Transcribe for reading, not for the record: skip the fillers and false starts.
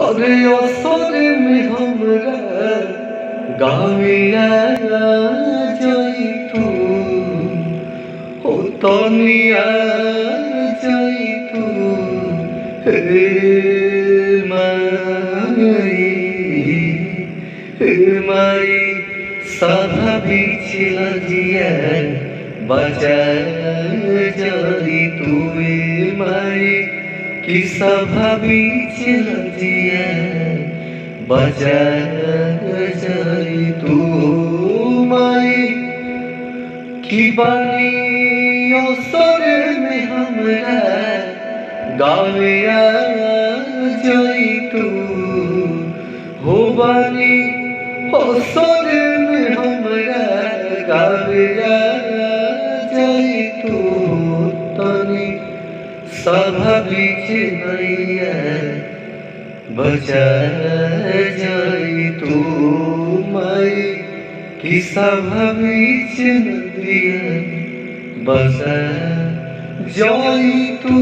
और असर में हमरा गाविया जाई तू हो तनिया जाई तू हे माई माई স্বাভাবিক ছিল জিয়ার বাজার যাই তুই মাই কি স্বাভাবিক ছিল জিয়ার বাজার যাই তুই কি বানি असर में हमरा गावे जाई तू हो बानी असर में हमरा गावे जाई तू तनी स्वाभाविक नैया बजा जाई तू माई कि स्वाभाविक नदिया बसा जाई तू